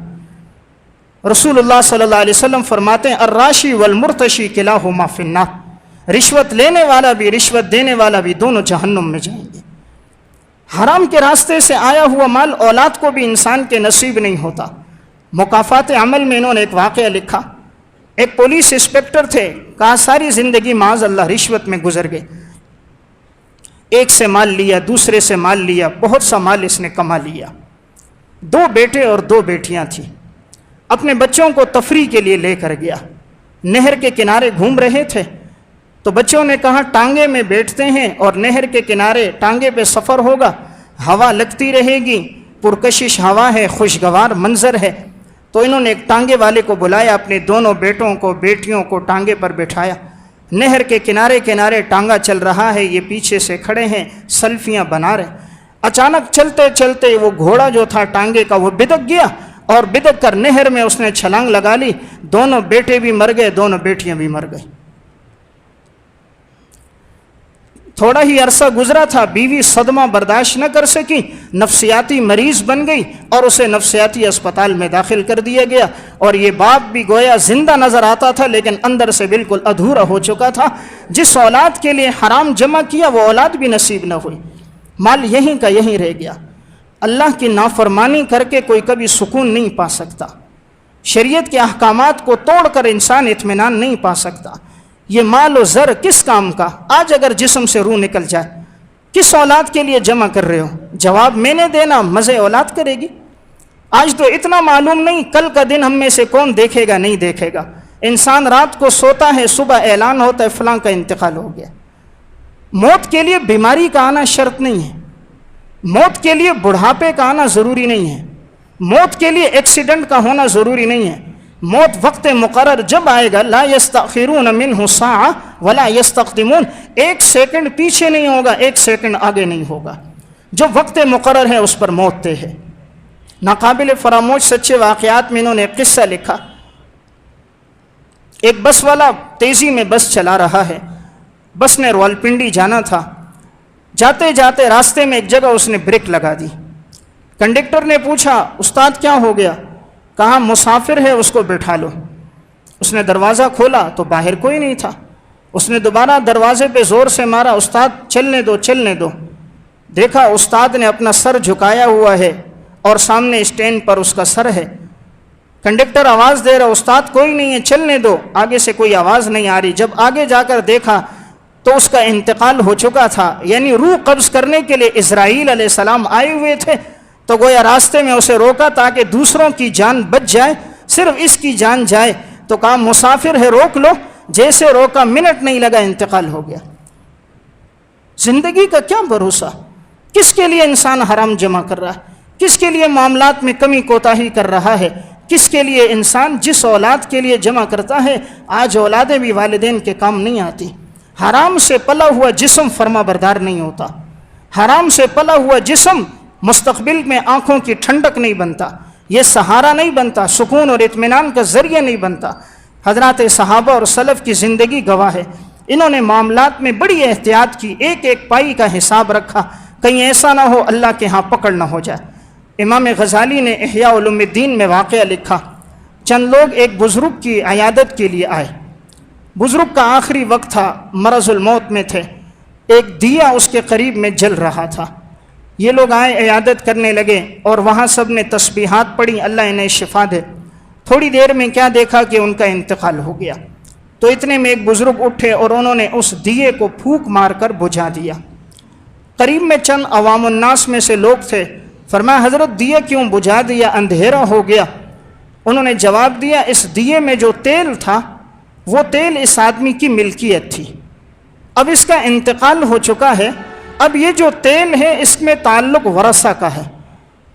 رسول اللہ صلی اللہ علیہ وسلم فرماتے ہیں الراشی والمرتشی کلاہما فی النار، رشوت لینے والا بھی رشوت دینے والا بھی دونوں جہنم میں جائیں گے۔ حرام کے راستے سے آیا ہوا مال اولاد کو بھی انسان کے نصیب نہیں ہوتا۔ مکافات عمل میں انہوں نے ایک واقعہ لکھا، ایک پولیس انسپکٹر تھے، کہا ساری زندگی معاذ اللہ رشوت میں گزر گئے، ایک سے مال لیا، دوسرے سے مال لیا، بہت سا مال اس نے کما لیا۔ 2 بیٹے اور 2 بیٹیاں تھیں، اپنے بچوں کو تفریح کے لیے لے کر گیا، نہر کے کنارے گھوم رہے تھے تو بچوں نے کہا ٹانگے میں بیٹھتے ہیں اور نہر کے کنارے ٹانگے پہ سفر ہوگا، ہوا لگتی رہے گی، پرکشش ہوا ہے، خوشگوار منظر ہے۔ تو انہوں نے ایک ٹانگے والے کو بلایا، اپنے دونوں بیٹوں کو بیٹیوں کو ٹانگے پر بٹھایا، نہر کے کنارے کنارے ٹانگا چل رہا ہے، یہ پیچھے سے کھڑے ہیں سیلفیاں بنا رہے۔ اچانک چلتے چلتے وہ گھوڑا جو تھا ٹانگے کا وہ بدک گیا اور بدک کر نہر میں اس نے چھلانگ لگا لی، دونوں بیٹے بھی مر گئے، دونوں بیٹیاں بھی مر گئی۔ تھوڑا ہی عرصہ گزرا تھا، بیوی صدمہ برداشت نہ کر سکی، نفسیاتی مریض بن گئی اور اسے نفسیاتی اسپتال میں داخل کر دیا گیا، اور یہ باپ بھی گویا زندہ نظر آتا تھا لیکن اندر سے بالکل ادھورا ہو چکا تھا۔ جس اولاد کے لیے حرام جمع کیا وہ اولاد بھی نصیب نہ ہوئی، مال یہیں کا یہیں رہ گیا۔ اللہ کی نافرمانی کر کے کوئی کبھی سکون نہیں پا سکتا، شریعت کے احکامات کو توڑ کر انسان اطمینان نہیں پا سکتا۔ یہ مال و زر کس کام کا؟ آج اگر جسم سے روح نکل جائے کس اولاد کے لیے جمع کر رہے ہو؟ جواب میں نے دینا، مزے اولاد کرے گی۔ آج تو اتنا معلوم نہیں کل کا دن ہم میں سے کون دیکھے گا نہیں دیکھے گا۔ انسان رات کو سوتا ہے، صبح اعلان ہوتا ہے فلاں کا انتقال ہو گیا۔ موت کے لیے بیماری کا آنا شرط نہیں ہے، موت کے لیے بڑھاپے کا آنا ضروری نہیں ہے، موت کے لیے ایکسیڈنٹ کا ہونا ضروری نہیں ہے۔ موت وقت مقرر جب آئے گا، لا یستأخرون منہ ساعہ ولا یستقدمون، 1 سیکنڈ پیچھے نہیں ہوگا، 1 سیکنڈ آگے نہیں ہوگا۔ جو وقت مقرر ہے اس پر موت طے ہے۔ ناقابل فراموش سچے واقعات میں انہوں نے ایک قصہ لکھا، ایک بس والا تیزی میں بس چلا رہا ہے، بس نے راولپنڈی جانا تھا، جاتے جاتے راستے میں ایک جگہ اس نے بریک لگا دی۔ کنڈکٹر نے پوچھا استاد کیا ہو گیا؟ کہا مسافر ہے اس کو بٹھا لو۔ اس نے دروازہ کھولا تو باہر کوئی نہیں تھا، اس نے دوبارہ دروازے پہ زور سے مارا، استاد چلنے دو چلنے دو۔ دیکھا استاد نے اپنا سر جھکایا ہوا ہے اور سامنے اسٹینڈ پر اس کا سر ہے۔ کنڈکٹر آواز دے رہا استاد کوئی نہیں ہے چلنے دو، آگے سے کوئی آواز نہیں آ رہی۔ جب آگے جا کر دیکھا تو اس کا انتقال ہو چکا تھا، یعنی روح قبض کرنے کے لیے اسرائیل علیہ السلام آئے ہوئے تھے، تو گویا راستے میں اسے روکا تاکہ دوسروں کی جان بچ جائے، صرف اس کی جان جائے۔ تو کہا مسافر ہے روک لو، جیسے روکا منٹ نہیں لگا انتقال ہو گیا۔ زندگی کا کیا بھروسہ؟ کس کے لیے انسان حرام جمع کر رہا ہے؟ کس کے لیے معاملات میں کمی کوتاہی کر رہا ہے؟ کس کے لیے انسان جس اولاد کے لیے جمع کرتا ہے، آج اولادیں بھی والدین کے کام نہیں آتی۔ حرام سے پلا ہوا جسم فرما بردار نہیں ہوتا، حرام سے پلا ہوا جسم مستقبل میں آنکھوں کی ٹھنڈک نہیں بنتا۔ یہ سہارا نہیں بنتا، سکون اور اطمینان کا ذریعہ نہیں بنتا۔ حضرات صحابہ اور سلف کی زندگی گواہ ہے، انہوں نے معاملات میں بڑی احتیاط کی، ایک ایک پائی کا حساب رکھا، کہیں ایسا نہ ہو اللہ کے ہاں پکڑ نہ ہو جائے۔ امام غزالی نے احیاء علوم الدین میں واقعہ لکھا، چند لوگ ایک بزرگ کی عیادت کے لیے آئے، بزرگ کا آخری وقت تھا، مرض الموت میں تھے، ایک دیا اس کے قریب میں جل رہا تھا۔ یہ لوگ آئے، عیادت کرنے لگے اور وہاں سب نے تسبیحات پڑھی، اللہ انہیں شفا دے۔ تھوڑی دیر میں کیا دیکھا کہ ان کا انتقال ہو گیا۔ تو اتنے میں ایک بزرگ اٹھے اور انہوں نے اس دیے کو پھونک مار کر بجھا دیا۔ قریب میں چند عوام الناس میں سے لوگ تھے، فرمایا حضرت دیے کیوں بجھا دیا، اندھیرا ہو گیا؟ انہوں نے جواب دیا اس دیے میں جو تیل تھا وہ تیل اس آدمی کی ملکیت تھی، اب اس کا انتقال ہو چکا ہے، اب یہ جو تیل ہے اس میں تعلق ورثہ کا ہے،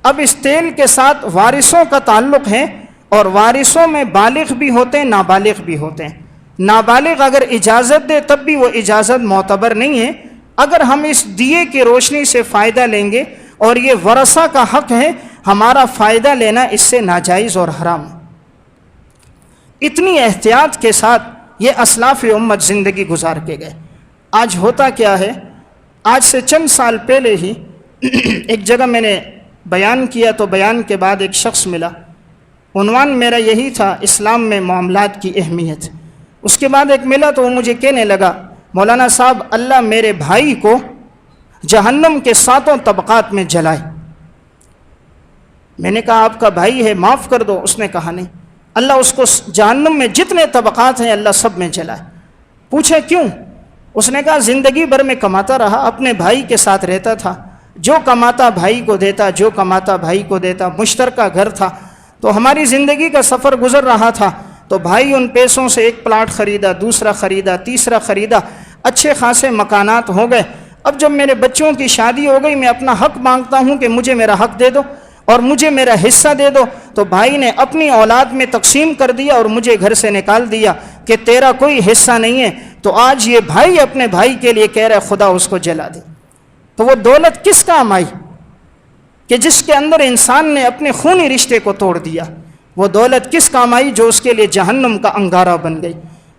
اب اس تیل کے ساتھ وارثوں کا تعلق ہے، اور وارثوں میں بالغ بھی ہوتے ہیں نابالغ بھی ہوتے ہیں۔ نابالغ اگر اجازت دے تب بھی وہ اجازت معتبر نہیں ہے، اگر ہم اس دیے کی روشنی سے فائدہ لیں گے اور یہ ورثہ کا حق ہے، ہمارا فائدہ لینا اس سے ناجائز اور حرام ہے۔ اتنی احتیاط کے ساتھ یہ اسلاف امت زندگی گزار کے گئے۔ آج ہوتا کیا ہے، آج سے چند سال پہلے ہی ایک جگہ میں نے بیان کیا تو بیان کے بعد ایک شخص ملا، عنوان میرا یہی تھا اسلام میں معاملات کی اہمیت۔ اس کے بعد ایک ملا تو وہ مجھے کہنے لگا مولانا صاحب اللہ میرے بھائی کو جہنم کے 7 طبقات میں جلائے۔ میں نے کہا آپ کا بھائی ہے معاف کر دو، اس نے کہا نہیں، اللہ اس کو جہنم میں جتنے طبقات ہیں اللہ سب میں جلائے۔ پوچھے کیوں؟ اس نے کہا زندگی بھر میں کماتا رہا، اپنے بھائی کے ساتھ رہتا تھا، جو کماتا بھائی کو دیتا، جو کماتا بھائی کو دیتا، مشترکہ گھر تھا، تو ہماری زندگی کا سفر گزر رہا تھا، تو بھائی ان پیسوں سے ایک پلاٹ خریدا، دوسرا خریدا، تیسرا خریدا، اچھے خاصے مکانات ہو گئے۔ اب جب میرے بچوں کی شادی ہو گئی، میں اپنا حق مانگتا ہوں کہ مجھے میرا حق دے دو اور مجھے میرا حصہ دے دو، تو بھائی نے اپنی اولاد میں تقسیم کر دیا اور مجھے گھر سے نکال دیا کہ تیرا کوئی حصہ نہیں ہے۔ تو آج یہ بھائی اپنے بھائی کے لیے کہہ رہا ہے خدا اس کو جلا دے۔ تو وہ دولت کس کام آئی کہ جس کے اندر انسان نے اپنے خونی رشتے کو توڑ دیا؟ وہ دولت کس کام آئی جو اس کے لیے جہنم کا انگارہ بن گئی؟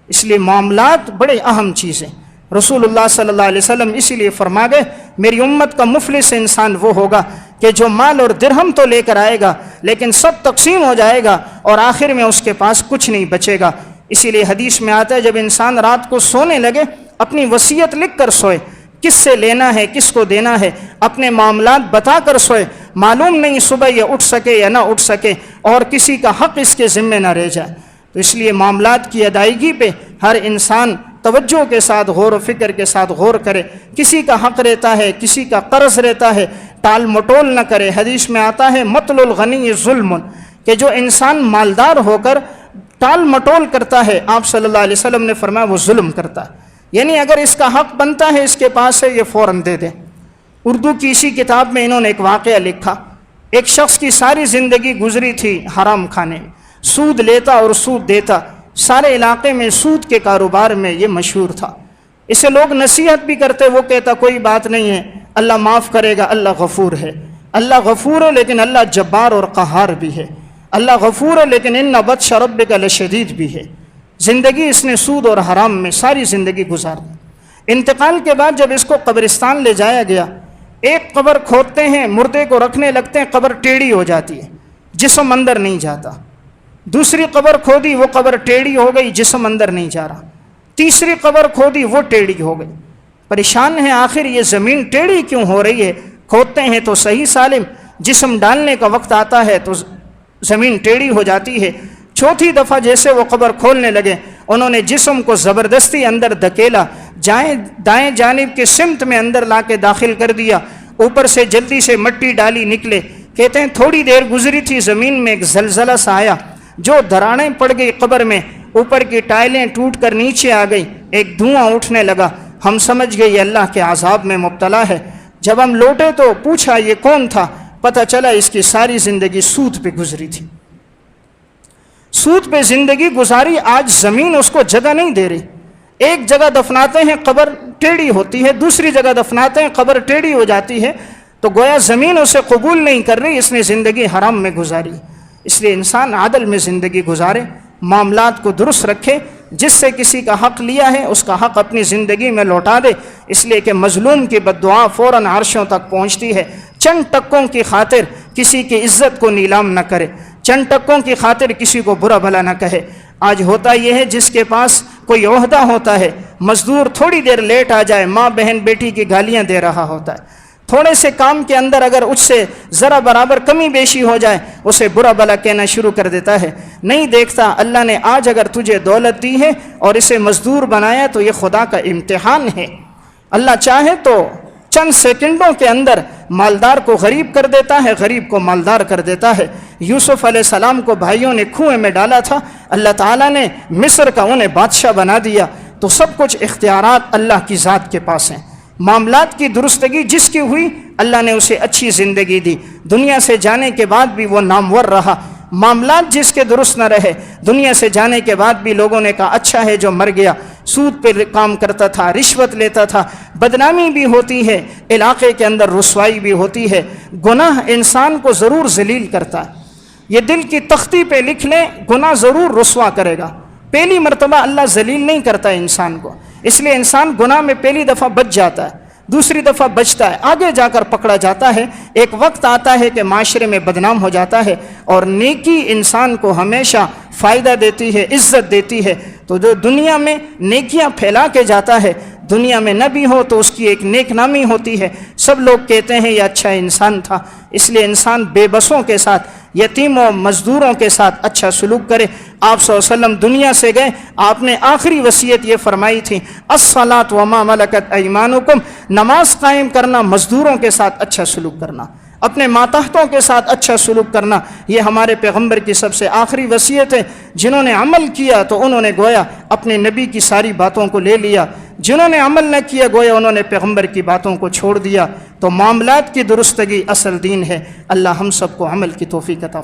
اس لیے معاملات بڑے اہم چیزیں۔ رسول اللہ صلی اللہ علیہ وسلم اسی لیے فرما گئے میری امت کا مفلس انسان وہ ہوگا کہ جو مال اور درہم تو لے کر آئے گا لیکن سب تقسیم ہو جائے گا اور آخر میں اس کے پاس کچھ نہیں بچے گا۔ اسی لیے حدیث میں آتا ہے جب انسان رات کو سونے لگے اپنی وصیت لکھ کر سوئے، کس سے لینا ہے کس کو دینا ہے، اپنے معاملات بتا کر سوئے، معلوم نہیں صبح یہ اٹھ سکے یا نہ اٹھ سکے اور کسی کا حق اس کے ذمے نہ رہ جائے۔ تو اس لیے معاملات کی ادائیگی پہ ہر انسان توجہ کے ساتھ غور و فکر کے ساتھ غور کرے۔ کسی کا حق رہتا ہے، کسی کا قرض رہتا ہے، ٹال مٹول نہ کرے۔ حدیث میں آتا ہے مطل الغنی ظلم، کہ جو انسان مالدار ہو کر ٹال مٹول کرتا ہے، آپ صلی اللہ علیہ وسلم نے فرمایا وہ ظلم کرتا ہے، یعنی اگر اس کا حق بنتا ہے اس کے پاس ہے یہ فوراً دے دے۔ اردو کی اسی کتاب میں انہوں نے ایک واقعہ لکھا، ایک شخص کی ساری زندگی گزری تھی حرام کھانے میں، سود لیتا اور سود دیتا، سارے علاقے میں سود کے کاروبار میں یہ مشہور تھا۔ اسے لوگ نصیحت بھی کرتے، وہ کہتا کوئی بات نہیں ہے، اللہ معاف کرے گا، اللہ غفور ہے۔ اللہ غفور ہے لیکن اللہ جبار اور قہار بھی ہے۔ اللہ غفور ہے لیکن ان بطش ربک لشدید بھی ہے۔ زندگی اس نے سود اور حرام میں ساری زندگی گزار دی۔ انتقال کے بعد جب اس کو قبرستان لے جایا گیا، ایک قبر کھودتے ہیں، مردے کو رکھنے لگتے ہیں، قبر ٹیڑھی ہو جاتی ہے، جسم اندر نہیں جاتا۔ دوسری قبر کھودی، وہ قبر ٹیڑھی ہو گئی، جسم اندر نہیں جا رہا۔ تیسری قبر کھودی، وہ ٹیڑھی ہو گئی۔ پریشان ہے آخر یہ زمین ٹیڑھی کیوں ہو رہی ہے؟ کھودتے ہیں تو صحیح سالم، جسم ڈالنے کا وقت آتا ہے تو زمین ٹیڑھی ہو جاتی ہے۔ چوتھی دفعہ جیسے وہ قبر کھولنے لگے، انہوں نے جسم کو زبردستی اندر دھکیلا، دائیں جانب کے سمت میں اندر لا کے داخل کر دیا، اوپر سے جلدی سے مٹی ڈالی، نکلے۔ کہتے ہیں تھوڑی دیر گزری تھی، زمین میں ایک زلزلہ سا آیا، جو دراڑیں پڑ گئی قبر میں، اوپر کی ٹائلیں ٹوٹ کر نیچے آ گئی، ایک دھواں اٹھنے لگا۔ ہم سمجھ گئے یہ اللہ کے عذاب میں مبتلا ہے۔ جب ہم لوٹے تو پوچھا یہ کون تھا، پتہ چلا اس کی ساری زندگی سود پہ گزری تھی، سود پہ زندگی گزاری۔ آج زمین اس کو جگہ نہیں دے رہی، ایک جگہ دفناتے ہیں قبر ٹیڑھی ہوتی ہے، دوسری جگہ دفناتے ہیں قبر ٹیڑھی ہو جاتی ہے، تو گویا زمین اسے قبول نہیں کر رہی، اس نے زندگی حرام میں گزاری۔ اس لیے انسان عدل میں زندگی گزارے، معاملات کو درست رکھے، جس سے کسی کا حق لیا ہے اس کا حق اپنی زندگی میں لوٹا دے، اس لیے کہ مظلوم کی بد دعا فوراً عرشوں تک پہنچتی ہے۔ چند ٹکوں کی خاطر کسی کی عزت کو نیلام نہ کرے، چند ٹکوں کی خاطر کسی کو برا بھلا نہ کہے۔ آج ہوتا یہ ہے جس کے پاس کوئی عہدہ ہوتا ہے، مزدور تھوڑی دیر لیٹ آ جائے ماں بہن بیٹی کی گالیاں دے رہا ہوتا ہے، تھوڑے سے کام کے اندر اگر اس سے ذرا برابر کمی بیشی ہو جائے اسے برا بھلا کہنا شروع کر دیتا ہے۔ نہیں دیکھتا اللہ نے آج اگر تجھے دولت دی ہے اور اسے مزدور بنایا تو یہ خدا کا امتحان ہے۔ اللہ چاہے تو چند سیکنڈوں کے اندر مالدار کو غریب کر دیتا ہے، غریب کو مالدار کر دیتا ہے۔ یوسف علیہ السلام کو بھائیوں نے کنویں میں ڈالا تھا، اللہ تعالیٰ نے مصر کا انہیں بادشاہ بنا دیا۔ تو سب کچھ اختیارات اللہ کی ذات کے پاس ہیں۔ معاملات کی درستگی جس کی ہوئی اللہ نے اسے اچھی زندگی دی، دنیا سے جانے کے بعد بھی وہ نامور رہا۔ معاملات جس کے درست نہ رہے، دنیا سے جانے کے بعد بھی لوگوں نے کہا اچھا ہے جو مر گیا، سود پہ کام کرتا تھا، رشوت لیتا تھا، بدنامی بھی ہوتی ہے، علاقے کے اندر رسوائی بھی ہوتی ہے۔ گناہ انسان کو ضرور ذلیل کرتا ہے، یہ دل کی تختی پہ لکھ لیں، گناہ ضرور رسوا کرے گا۔ پہلی مرتبہ اللہ ذلیل نہیں کرتا انسان کو، اس لیے انسان گناہ میں پہلی دفعہ بچ جاتا ہے، دوسری دفعہ بچتا ہے، آگے جا کر پکڑا جاتا ہے، ایک وقت آتا ہے کہ معاشرے میں بدنام ہو جاتا ہے۔ اور نیکی انسان کو ہمیشہ فائدہ دیتی ہے، عزت دیتی ہے۔ تو جو دنیا میں نیکیاں پھیلا کے جاتا ہے، دنیا میں نہ بھی ہو تو اس کی ایک نیک نامی ہوتی ہے، سب لوگ کہتے ہیں یہ اچھا انسان تھا۔ اس لیے انسان بے بسوں کے ساتھ، یتیموں مزدوروں کے ساتھ اچھا سلوک کرے۔ آپ صلی اللہ علیہ وسلم دنیا سے گئے، آپ نے آخری وصیت یہ فرمائی تھی، الصلاۃ وما ملکت ایمانکم، نماز قائم کرنا، مزدوروں کے ساتھ اچھا سلوک کرنا، اپنے ماتحتوں کے ساتھ اچھا سلوک کرنا، یہ ہمارے پیغمبر کی سب سے آخری وصیت ہے۔ جنہوں نے عمل کیا تو انہوں نے گویا اپنے نبی کی ساری باتوں کو لے لیا، جنہوں نے عمل نہ کیا گویا انہوں نے پیغمبر کی باتوں کو چھوڑ دیا۔ تو معاملات کی درستگی اصل دین ہے۔ اللہ ہم سب کو عمل کی توفیق عطا فرمائے۔